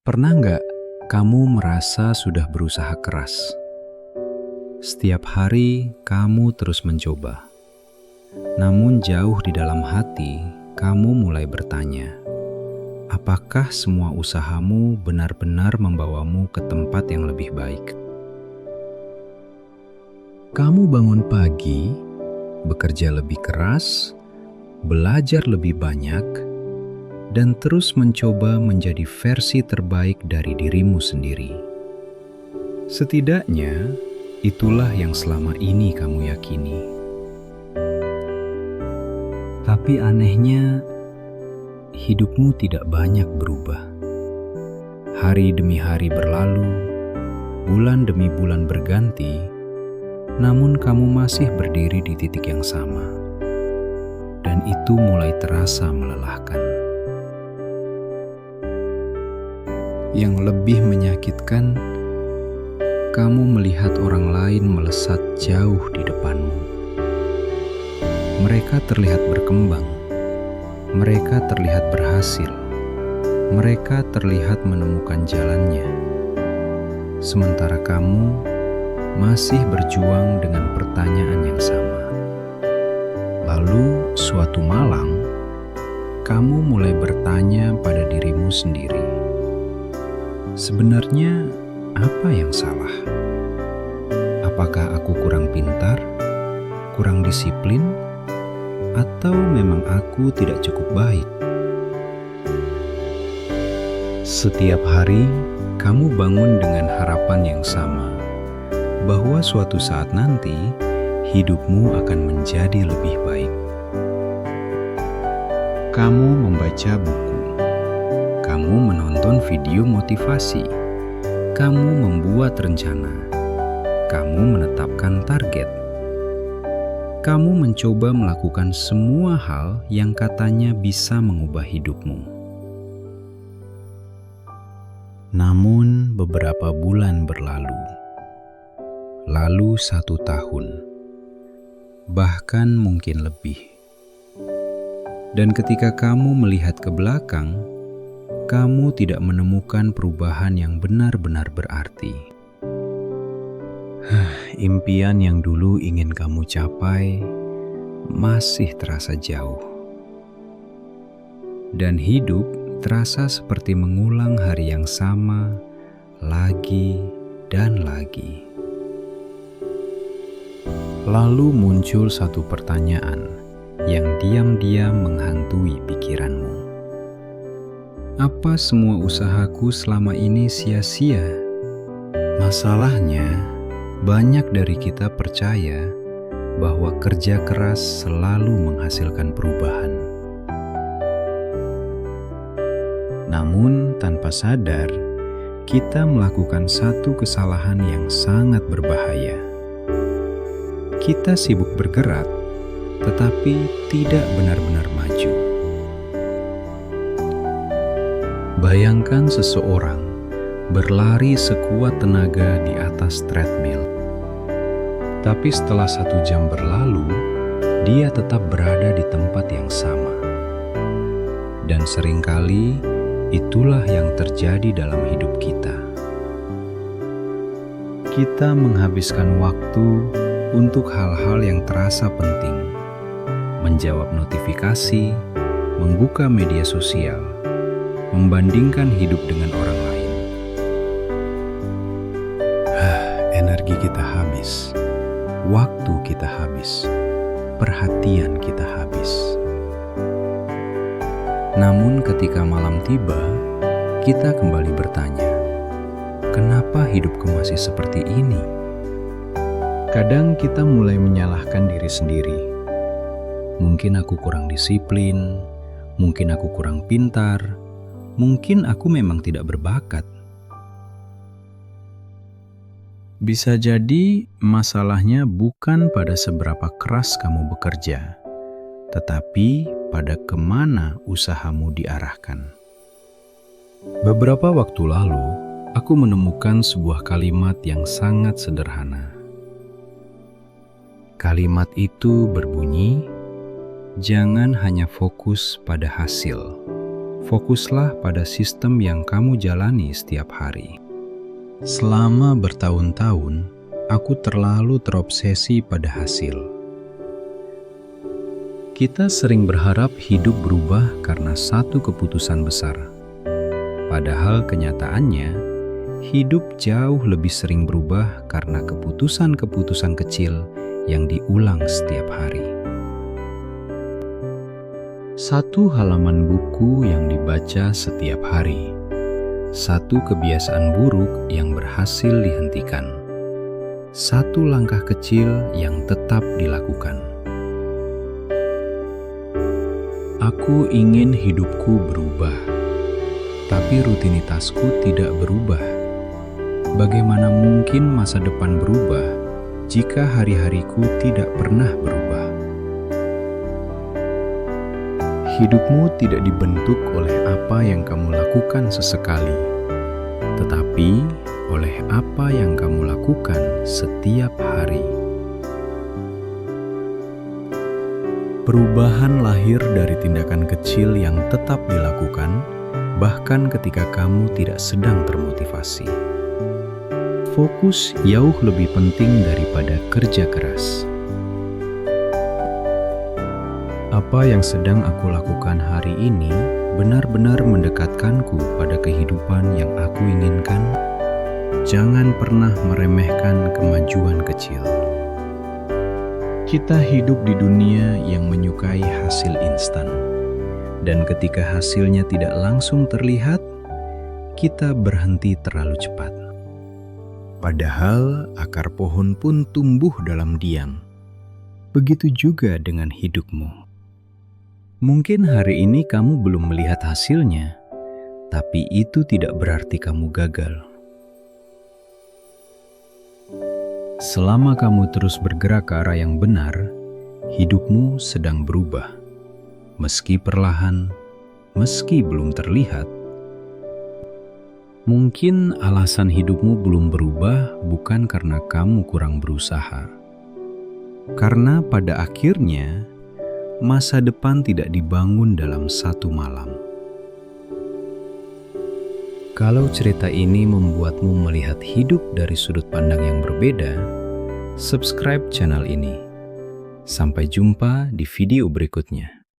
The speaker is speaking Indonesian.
Pernah nggak kamu merasa sudah berusaha keras? Setiap hari kamu terus mencoba. Namun jauh di dalam hati, kamu mulai bertanya, apakah semua usahamu benar-benar membawamu ke tempat yang lebih baik? Kamu bangun pagi, bekerja lebih keras, belajar lebih banyak, dan terus mencoba menjadi versi terbaik dari dirimu sendiri. Setidaknya, itulah yang selama ini kamu yakini. Tapi anehnya, hidupmu tidak banyak berubah. Hari demi hari berlalu, bulan demi bulan berganti, namun kamu masih berdiri di titik yang sama. Dan itu mulai terasa melelahkan. Yang lebih menyakitkan, kamu melihat orang lain melesat jauh di depanmu. Mereka terlihat berkembang, mereka terlihat berhasil, mereka terlihat menemukan jalannya. Sementara kamu masih berjuang dengan pertanyaan yang sama. Lalu suatu malam, kamu mulai bertanya pada dirimu sendiri, sebenarnya apa yang salah? Apakah aku kurang pintar, kurang disiplin, atau memang aku tidak cukup baik? Setiap hari, kamu bangun dengan harapan yang sama, bahwa suatu saat nanti, hidupmu akan menjadi lebih baik. Kamu membaca buku, kamu menonton video motivasi, kamu membuat rencana, kamu menetapkan target. Kamu mencoba melakukan semua hal yang katanya bisa mengubah hidupmu. Namun beberapa bulan berlalu, lalu 1 tahun, bahkan mungkin lebih. Dan ketika kamu melihat ke belakang, kamu tidak menemukan perubahan yang benar-benar berarti. Impian yang dulu ingin kamu capai masih terasa jauh. Dan hidup terasa seperti mengulang hari yang sama lagi dan lagi. Lalu muncul satu pertanyaan yang diam-diam menghantui pikiranmu. Apa semua usahaku selama ini sia-sia? Masalahnya, banyak dari kita percaya bahwa kerja keras selalu menghasilkan perubahan. Namun, tanpa sadar, kita melakukan satu kesalahan yang sangat berbahaya. Kita sibuk bergerak, tetapi tidak benar-benar maju. Bayangkan seseorang berlari sekuat tenaga di atas treadmill. Tapi setelah 1 jam berlalu, dia tetap berada di tempat yang sama. Dan seringkali itulah yang terjadi dalam hidup kita. Kita menghabiskan waktu untuk hal-hal yang terasa penting, menjawab notifikasi, membuka media sosial, membandingkan hidup dengan orang lain. Energi kita habis, waktu kita habis, perhatian kita habis. Namun ketika malam tiba, kita kembali bertanya, kenapa hidupku masih seperti ini? Kadang kita mulai menyalahkan diri sendiri. Mungkin aku kurang disiplin, mungkin aku kurang pintar, mungkin aku memang tidak berbakat. Bisa jadi masalahnya bukan pada seberapa keras kamu bekerja, tetapi pada kemana usahamu diarahkan. Beberapa waktu lalu, aku menemukan sebuah kalimat yang sangat sederhana. Kalimat itu berbunyi, jangan hanya fokus pada hasil, Fokuslah pada sistem yang kamu jalani setiap hari. Selama bertahun-tahun, aku terlalu terobsesi pada hasil. Kita sering berharap hidup berubah karena satu keputusan besar. Padahal kenyataannya, hidup jauh lebih sering berubah karena keputusan-keputusan kecil yang diulang setiap hari. Satu halaman buku yang dibaca setiap hari. Satu kebiasaan buruk yang berhasil dihentikan. Satu langkah kecil yang tetap dilakukan. Aku ingin hidupku berubah, tapi rutinitasku tidak berubah. Bagaimana mungkin masa depan berubah jika hari-hariku tidak pernah berubah? Hidupmu tidak dibentuk oleh apa yang kamu lakukan sesekali, tetapi oleh apa yang kamu lakukan setiap hari. Perubahan lahir dari tindakan kecil yang tetap dilakukan, bahkan ketika kamu tidak sedang termotivasi. Fokus jauh lebih penting daripada kerja keras. Apa yang sedang aku lakukan hari ini benar-benar mendekatkanku pada kehidupan yang aku inginkan. Jangan pernah meremehkan kemajuan kecil. Kita hidup di dunia yang menyukai hasil instan. Dan ketika hasilnya tidak langsung terlihat, kita berhenti terlalu cepat. Padahal akar pohon pun tumbuh dalam diam. Begitu juga dengan hidupmu. Mungkin hari ini kamu belum melihat hasilnya, tapi itu tidak berarti kamu gagal. Selama kamu terus bergerak ke arah yang benar, hidupmu sedang berubah. Meski perlahan, meski belum terlihat. Mungkin alasan hidupmu belum berubah bukan karena kamu kurang berusaha. Karena pada akhirnya, masa depan tidak dibangun dalam satu malam. Kalau cerita ini membuatmu melihat hidup dari sudut pandang yang berbeda, subscribe channel ini. Sampai jumpa di video berikutnya.